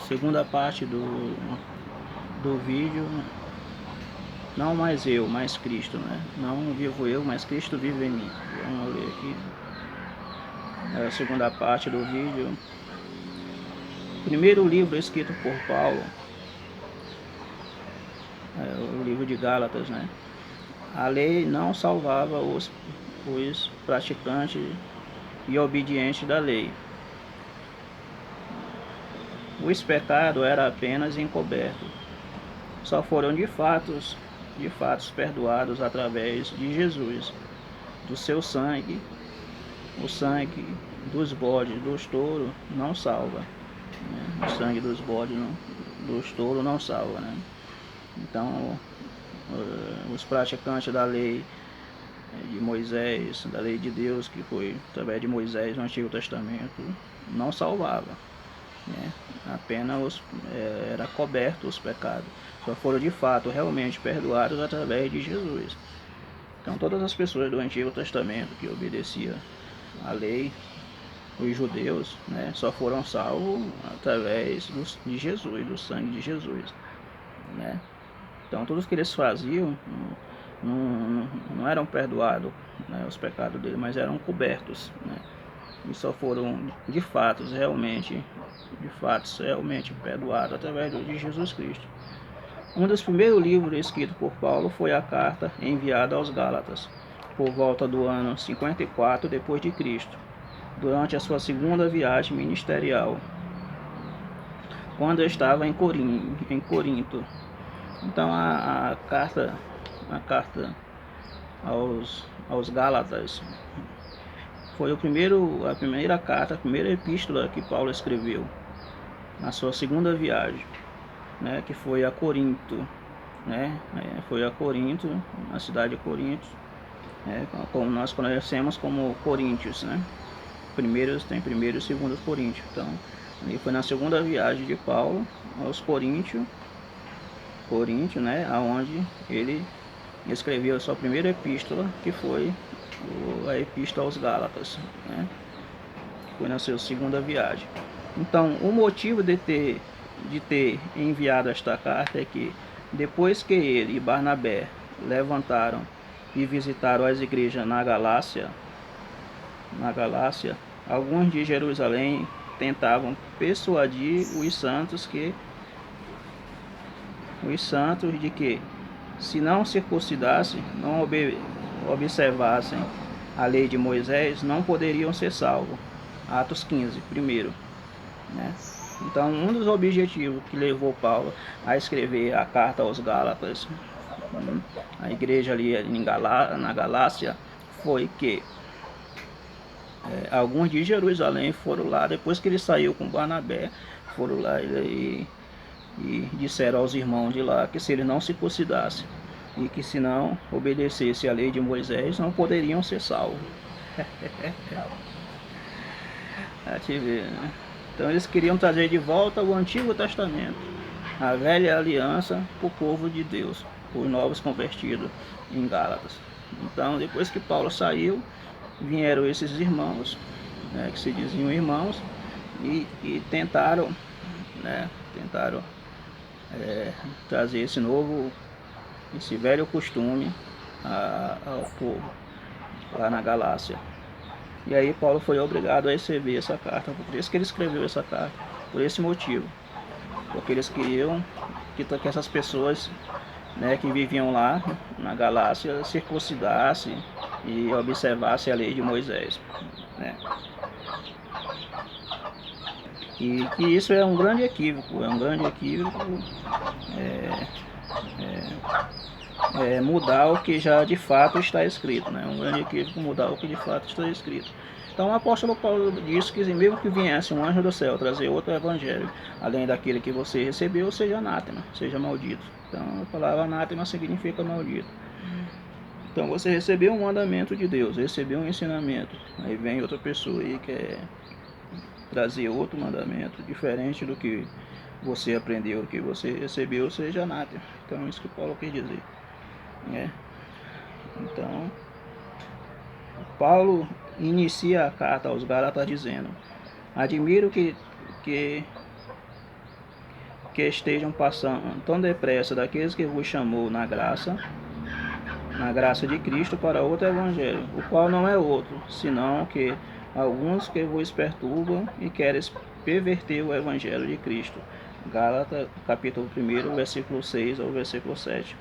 segunda parte do vídeo. Não mais eu, mas Cristo, né? Não vivo eu, mas Cristo vive em mim. Vamos ler aqui. É a segunda parte do vídeo. Primeiro livro escrito por Paulo, é o livro de Gálatas, né? A lei não salvava os praticantes e obedientes da lei. Os pecados eram apenas encobertos. Só foram de fatos perdoados através de Jesus, do seu sangue. O sangue dos bodes, dos touros, não salva, né? O sangue dos bodes, dos touros não salva, né? Então, os praticantes da lei de Moisés, da lei de Deus, que foi através de Moisés no Antigo Testamento, não salvava, né? Apenas era coberto os pecados. Só foram de fato realmente perdoados através de Jesus. Então, todas as pessoas do Antigo Testamento que obedeciam a lei, os judeus, né, só foram salvos através de Jesus, do sangue de Jesus, né? Então, tudo que eles faziam não eram perdoados, né, os pecados deles, mas eram cobertos, né? E só foram de fato realmente perdoados através de Jesus Cristo. Um dos primeiros livros escritos por Paulo foi a carta enviada aos Gálatas, por volta do ano 54 depois de Cristo, durante a sua segunda viagem ministerial, quando eu estava em Corinto. Então a carta aos Gálatas foi a primeira carta, a primeira epístola que Paulo escreveu na sua segunda viagem, né, que foi a Corinto, né? Foi a Corinto, na cidade de Corinto, como nós conhecemos como Coríntios, né? Tem primeiro e segundo Coríntios. Então, ali foi na segunda viagem de Paulo aos Coríntios, né? Aonde ele escreveu a sua primeira epístola, que foi a epístola aos Gálatas, né? Foi na sua segunda viagem. Então, o motivo de ter enviado esta carta é que, depois que ele e Barnabé levantaram e visitaram as igrejas na Galácia, alguns de Jerusalém tentavam persuadir os santos de que, se não circuncidassem, não observassem a lei de Moisés, não poderiam ser salvos. Atos 15, primeiro, né? Então, um dos objetivos que levou Paulo a escrever a carta aos Gálatas, a igreja ali na Galácia, foi que alguns de Jerusalém foram lá, depois que ele saiu com Barnabé, foram lá e disseram aos irmãos de lá que se ele não se circuncidasse e que se não obedecesse a lei de Moisés, não poderiam ser salvos. Então eles queriam trazer de volta o Antigo Testamento, a velha aliança, para o povo de Deus, os novos convertidos em Gálatas. Então, depois que Paulo saiu, vieram esses irmãos, né, que se diziam irmãos, e tentaram trazer esse velho costume ao povo lá na Galácia. E aí Paulo foi obrigado a receber essa carta, por isso que ele escreveu essa carta, por esse motivo, porque eles queriam que essas pessoas, né, que viviam lá na Galácia circuncidassem e observassem a lei de Moisés, né? E que isso é um grande equívoco, mudar o que já de fato está escrito, né? Um grande equívoco mudar o que de fato está escrito. Então o apóstolo Paulo disse que mesmo que viesse um anjo do céu trazer outro evangelho, além daquele que você recebeu, seja anátema, seja maldito. Então a palavra anátema significa maldito. Então você recebeu um mandamento de Deus, recebeu um ensinamento, aí vem outra pessoa e quer trazer outro mandamento diferente do que você aprendeu, que você recebeu, seja anátema. Então é isso que Paulo quer dizer, né? Então Paulo inicia a carta aos Gálatas dizendo: admiro que que estejam passando tão depressa daqueles que vos chamou na graça de Cristo para outro evangelho, o qual não é outro, senão que alguns que vos perturbam e querem perverter o evangelho de Cristo. Gálatas, capítulo 1, versículo 6 ao versículo 7.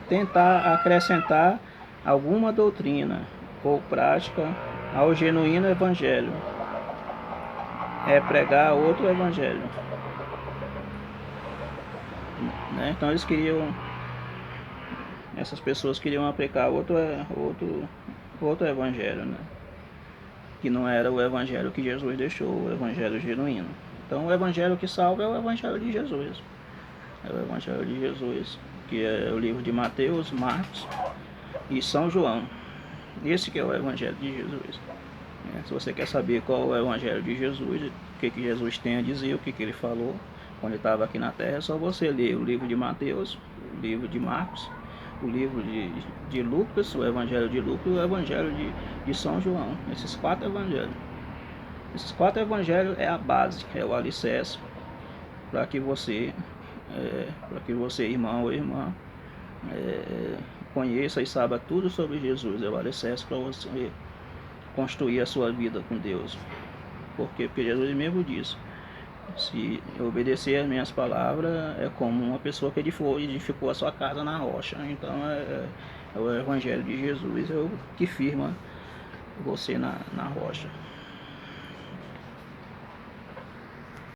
Tentar acrescentar alguma doutrina ou prática ao genuíno evangelho é pregar outro evangelho. Então essas pessoas queriam aplicar outro evangelho, né? Que não era o evangelho que Jesus deixou, o evangelho genuíno. Então o evangelho que salva é o evangelho de Jesus. É o evangelho de Jesus, que é o livro de Mateus, Marcos e São João. Esse que é o evangelho de Jesus. Se você quer saber qual é o evangelho de Jesus, o que Jesus tem a dizer, o que ele falou quando ele estava aqui na terra, é só você ler o livro de Mateus, o livro de Marcos, o livro de Lucas, o evangelho de Lucas e o evangelho de São João. Esses 4 evangelhos. Esses 4 evangelhos é a base, é o alicerce para que você, irmão ou irmã, conheça e saiba tudo sobre Jesus. É o alicerce para você construir a sua vida com Deus. Por quê? Porque Jesus mesmo disse: se obedecer as minhas palavras, é como uma pessoa que edificou a sua casa na rocha. Então é o evangelho de Jesus, é o que firma você na rocha.